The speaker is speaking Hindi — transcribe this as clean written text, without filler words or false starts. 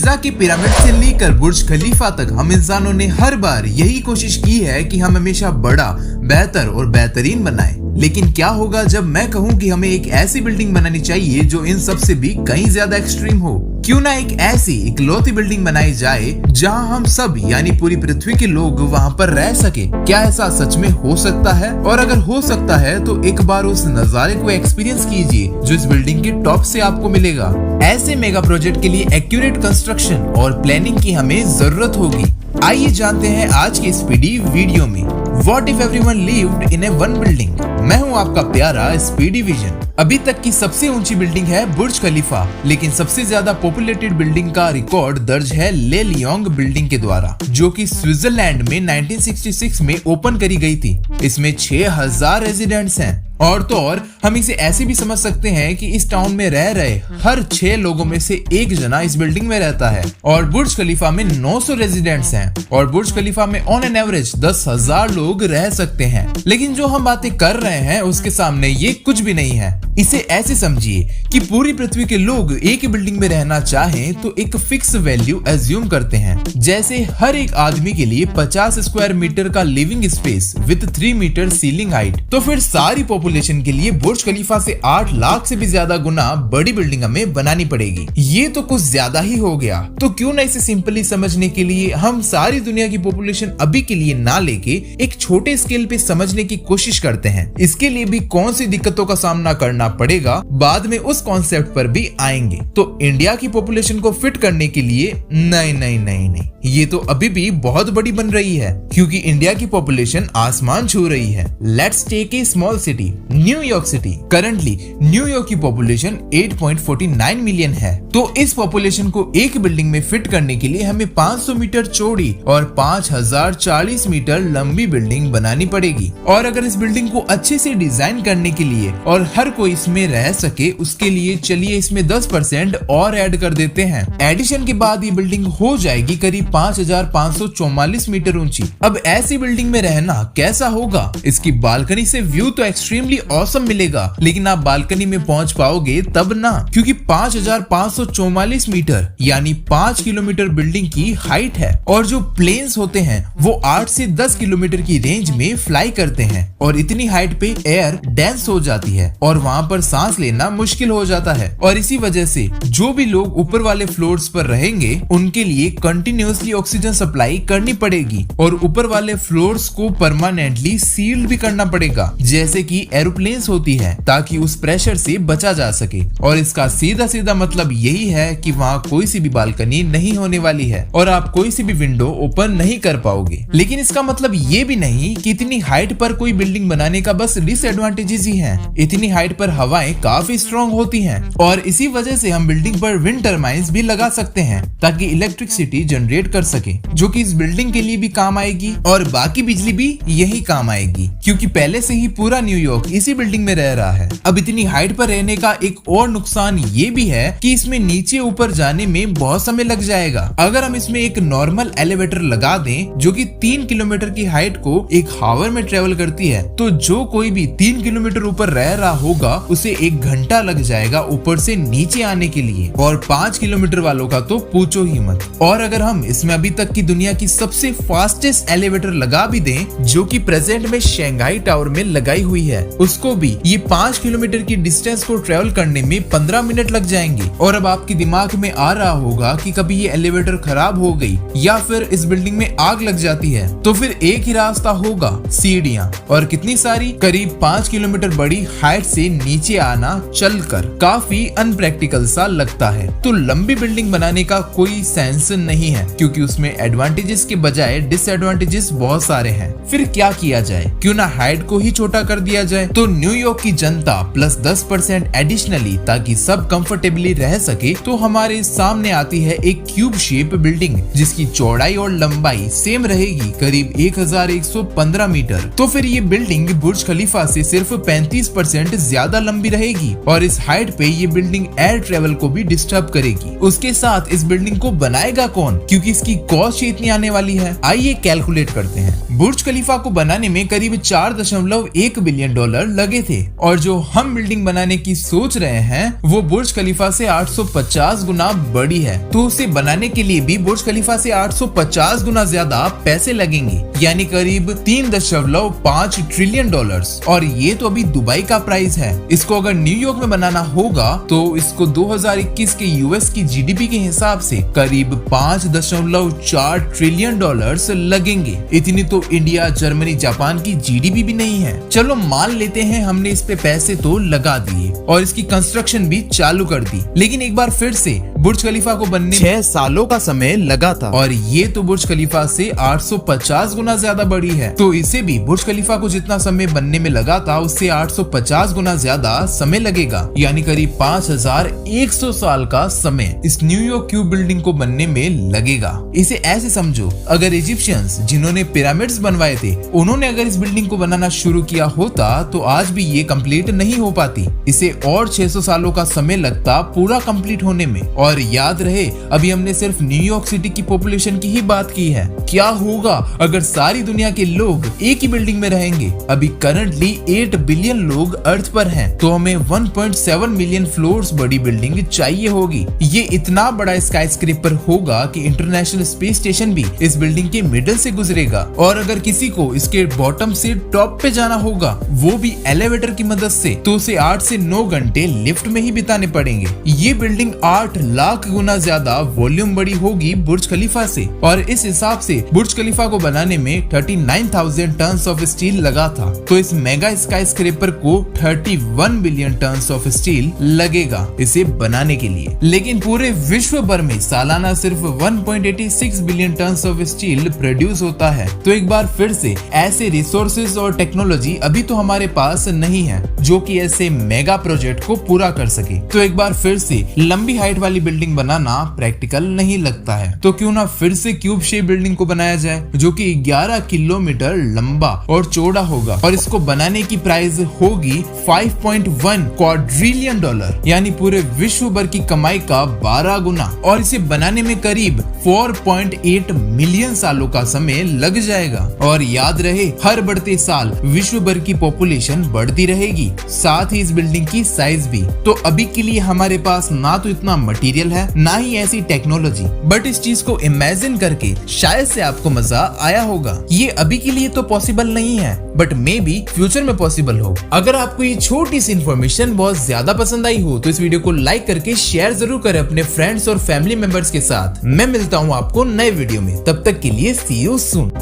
गिजा के पिरामिड से लेकर बुर्ज खलीफा तक हम इंसानों ने हर बार यही कोशिश की है कि हम हमेशा बड़ा, बेहतर और बेहतरीन बनाएं। लेकिन क्या होगा जब मैं कहूँ कि हमें एक ऐसी बिल्डिंग बनानी चाहिए जो इन सब से भी कहीं ज्यादा एक्सट्रीम हो? क्यों ना एक ऐसी इकलौती बिल्डिंग बनाई जाए जहां हम सब यानी पूरी पृथ्वी के लोग वहां पर रह सके। क्या ऐसा सच में हो सकता है? और अगर हो सकता है तो एक बार उस नजारे को एक्सपीरियंस कीजिए जो इस बिल्डिंग के टॉप से आपको मिलेगा। ऐसे मेगा प्रोजेक्ट के लिए एक्यूरेट कंस्ट्रक्शन और प्लानिंग की हमें जरूरत होगी। आइए जानते हैं आज के स्पीडी वीडियो में what if everyone lived in A one building. मैं हूं आपका प्यारा स्पीडी विजन। अभी तक की सबसे ऊंची बिल्डिंग है बुर्ज खलीफा, लेकिन सबसे ज्यादा पॉपुलेटेड बिल्डिंग का रिकॉर्ड दर्ज है ले लियोंग बिल्डिंग के द्वारा, जो कि स्विट्जरलैंड में 1966 में ओपन करी गई थी। इसमें 6000 रेजिडेंट्स हैं। और तो और हम इसे ऐसे भी समझ सकते हैं कि इस टाउन में रह रहे हर 6 लोगों में से एक जना इस बिल्डिंग में रहता है। और बुर्ज खलीफा में 900 रेजिडेंट्स हैं और बुर्ज खलीफा में ऑन एन एवरेज 10,000 लोग रह सकते हैं। लेकिन जो हम बातें कर रहे हैं उसके सामने ये कुछ भी नहीं है। इसे ऐसे समझिए कि पूरी पृथ्वी के लोग एक ही बिल्डिंग में रहना चाहें तो एक फिक्स वैल्यू एज्यूम करते हैं। जैसे हर एक आदमी के लिए 50 स्क्वायर मीटर का living space with 3 metre ceiling height. तो फिर सारी पॉपुलेशन के लिए बुर्ज खलीफा से 8 लाख से भी ज्यादा गुना बड़ी बिल्डिंग हमें बनानी पड़ेगी। ये तो कुछ ज्यादा ही हो गया। तो क्यों ना इसे सिंपली समझने के लिए हम सारी दुनिया की पॉपुलेशन अभी के लिए ना लेके एक छोटे स्केल पे समझने की कोशिश करते हैं। इसके लिए भी कौन सी दिक्कतों का सामना करना पड़ेगा, बाद में उस कॉन्सेप्ट पर भी आएंगे। तो इंडिया की पॉपुलेशन को फिट करने के लिए नहीं, ये तो अभी भी बहुत बड़ी बन रही है, क्योंकि इंडिया की पॉपुलेशन आसमान छू रही है। Let's take a small city, New York city. Currently New York की पॉपुलेशन 8.49 मिलियन है। तो इस पॉपुलेशन को एक बिल्डिंग में फिट करने के लिए हमें 500 मीटर चौड़ी और 5040 मीटर लंबी बिल्डिंग बनानी पड़ेगी। और अगर इस बिल्डिंग को अच्छे से डिजाइन करने के लिए और हर कोई इसमें रह सके, उसके लिए चलिए इसमें 10% और ऐड कर देते हैं। एडिशन के बाद ये बिल्डिंग हो जाएगी करीब 5544 मीटर ऊंची। अब ऐसी बिल्डिंग में रहना कैसा होगा? इसकी बालकनी से व्यू तो एक्सट्रीमली ऑसम मिलेगा, लेकिन आप बालकनी में पहुंच पाओगे तब ना, क्योंकि 5544 मीटर यानी 5 किलोमीटर बिल्डिंग की हाइट है। और जो प्लेन्स होते हैं वो 8 से 10 किलोमीटर की रेंज में फ्लाई करते हैं और इतनी हाइट पे एयर डेंस हो जाती है और वहां पर सांस लेना मुश्किल हो जाता है। और इसी वजह से जो भी लोग ऊपर वाले फ्लोर्स पर रहेंगे उनके लिए कंटिन्यूअसली ऑक्सीजन सप्लाई करनी पड़ेगी और ऊपर वाले फ्लोर्स को परमानेंटली सील्ड भी करना पड़ेगा, जैसे कि एरोप्लेन्स होती है, ताकि उस प्रेशर से बचा जा सके। और इसका सीधा सीधा मतलब यही है कि वहाँ कोई सी भी बालकनी नहीं होने वाली है और आप कोई सी भी विंडो ओपन नहीं कर पाओगे। लेकिन इसका मतलब ये भी नहीं कि इतनी हाइट पर कोई बिल्डिंग बनाने का बस डिसएडवांटेजेस ही हैं। इतनी हाइट पर हवाएं काफी स्ट्रॉन्ग होती हैं और इसी वजह से हम बिल्डिंग पर विंड टर्बाइन्स भी लगा सकते हैं ताकि इलेक्ट्रिसिटी जनरेट कर सके, जो कि इस बिल्डिंग के लिए भी काम आएगी और बाकी बिजली भी यही काम आएगी, क्योंकि पहले से ही पूरा न्यूयॉर्क इसी बिल्डिंग में रह रहा है। अब इतनी हाइट पर रहने का एक और नुकसान ये भी है कि इसमें नीचे ऊपर जाने में बहुत समय लग जाएगा। अगर हम इसमें एक नॉर्मल एलिवेटर लगा दें जो कि 3 किलोमीटर की हाइट को 1 आवर में ट्रेवल करती है, तो जो कोई भी 3 किलोमीटर ऊपर रह रहा होगा उसे 1 घंटा लग जाएगा ऊपर से नीचे आने के लिए, और 5 किलोमीटर वालों का तो पूछो ही मत। और अगर हम इसमें अभी तक की दुनिया की सबसे फास्टेस्ट एलिवेटर लगा भी दें, जो कि प्रेजेंट में शंघाई टावर में लगाई हुई है, उसको भी ये 5 किलोमीटर की डिस्टेंस को ट्रेवल करने में 15 मिनट लग जाएंगे। और अब आपके दिमाग में आ रहा होगा कि कभी ये एलिवेटर खराब हो गई या फिर इस बिल्डिंग में आग लग जाती है, तो फिर एक ही रास्ता होगा, सीढ़ियां। और कितनी सारी, करीब 5 किलोमीटर बड़ी हाइट से नीचे आना चलकर काफी अनप्रैक्टिकल सा लगता है। तो लंबी बिल्डिंग बनाने का कोई सेंस नहीं है, क्योंकि उसमें एडवांटेजेस के बजाय डिसएडवांटेजेस बहुत सारे हैं। फिर क्या किया जाए? क्यों ना हाइट को ही छोटा कर दिया जाए? तो न्यूयॉर्क की जनता प्लस 10% एडिशनली, ताकि सब कंफर्टेबली रह सके, तो हमारे सामने आती है एक क्यूब शेप बिल्डिंग जिसकी चौड़ाई और लंबाई सेम रहेगी, करीब 1115 मीटर। तो फिर ये बिल्डिंग बुर्ज खलीफा से सिर्फ 35% ज्यादा लंबी रहेगी और इस हाइट पे ये बिल्डिंग एयर ट्रेवल को भी डिस्टर्ब करेगी। उसके साथ इस बिल्डिंग को बनाएगा कौन, क्योंकि इसकी कॉस्ट इतनी आने वाली है। आइए कैलकुलेट करते हैं। बुर्ज खलीफा को बनाने में करीब $4.1 बिलियन डॉलर लगे थे, और जो हम बिल्डिंग बनाने की सोच रहे हैं वो बुर्ज खलीफा से 850 गुना बड़ी है। तो उसे बनाने के लिए भी बुर्ज खलीफा से 850 गुना ज्यादा पैसे लगेंगे, यानी करीब 3.5 ट्रिलियन डॉलर्स। और ये तो अभी दुबई का प्राइस है। इसको अगर न्यूयॉर्क में बनाना होगा तो इसको 2021 के यूएस की जीडीपी के हिसाब से करीब 5.4 ट्रिलियन डॉलर्स लगेंगे। इतनी तो इंडिया, जर्मनी, जापान की जीडीपी भी नहीं है। चलो मान लेते हैं हमने इस पे पैसे तो लगा दिए और इसकी कंस्ट्रक्शन भी चालू कर दी, लेकिन एक बार फिर से बुर्ज खलीफा को बनने 6 सालों का समय लगा था, और ये तो बुर्ज खलीफा से 850 गुना ज्यादा बड़ी है। तो इसे भी बुर्ज खलीफा को जितना समय बनने में लगा था उससे 850 गुना ज्यादा समय लगेगा, यानी करीब 5100 साल का समय इस न्यूयॉर्क क्यूब बिल्डिंग को बनने में लगेगा। इसे ऐसे समझो, अगर इजिप्शियंस जिन्होंने पिरामिड्स बनवाए थे उन्होंने अगर इस बिल्डिंग को बनाना शुरू किया होता तो आज भी ये कंप्लीट नहीं हो पाती। इसे और 600 सालों का समय लगता पूरा कंप्लीट होने में। और याद रहे, अभी हमने सिर्फ न्यूयॉर्क सिटी की पॉपुलेशन की ही बात की है। क्या होगा अगर सारी दुनिया के लोग एक ही बिल्डिंग में रहेंगे? अभी करंटली 8 बिलियन लोग अर्थ पर हैं, तो हमें 1.7 मिलियन फ्लोर्स बड़ी बिल्डिंग चाहिए होगी। ये इतना बड़ा स्काईस्क्रेपर होगा कि इंटरनेशनल स्पेस स्टेशन भी इस बिल्डिंग के मिडिल से गुजरेगा। और अगर किसी को इसके बॉटम से टॉप पे जाना होगा, वो भी एलिवेटर की मदद से, तो उसे 8 से 9 घंटे लिफ्ट में ही बिताने पड़ेंगे। ये बिल्डिंग 8 लाख गुना ज्यादा वॉल्यूम बड़ी होगी बुर्ज खलीफा से, और इस हिसाब से बुर्ज खलीफा को बनाने में 39,000 टन ऑफ स्टील लगा था। तो इस मेगा स्काईस्क्रेपर को 31 बिलियन टन ऑफ स्टील लगेगा इसे बनाने के लिए। लेकिन पूरे विश्व भर में सालाना सिर्फ 1.86 billion ton of steel produce होता है। तो एक बार फिर से ऐसे रिसोर्सेज और टेक्नोलॉजी अभी तो हमारे पास नहीं है जो कि ऐसे मेगा प्रोजेक्ट को पूरा कर सके। तो एक बार फिर से लंबी हाइट वाली बिल्डिंग बनाना प्रैक्टिकल नहीं लगता है। तो क्यों ना फिर से क्यूब शेप बिल्डिंग को बनाया जाए जो कि 11 किलोमीटर लंबा और चौड़ा होगा, और इसको बनाने की प्राइस होगी 5.1 क्वाड्रिलियन डॉलर, यानी पूरे विश्व भर की कमाई का 12 गुना। और इसे बनाने में करीब 4.8 मिलियन सालों का समय लग जाएगा। और याद रहे, हर बढ़ते साल विश्व भर की पॉपुलेशन बढ़ती रहेगी, साथ ही इस बिल्डिंग की साइज भी। तो अभी के लिए हमारे पास ना तो इतना मटेरियल है, ना ही ऐसी टेक्नोलॉजी, बट इस चीज को इमेजिन करके शायद से आपको मजा आया होगा। ये अभी के लिए तो पॉसिबल नहीं है, बट मे बी फ्यूचर में पॉसिबल हो। अगर आपको ये छोटी सी इन्फॉर्मेशन बहुत ज्यादा पसंद आई हो तो इस वीडियो को लाइक करके शेयर जरूर करें अपने फ्रेंड्स और फैमिली मेंबर्स के साथ। मैं मिलता हूँ आपको नए वीडियो में, तब तक के लिए सी यू सून।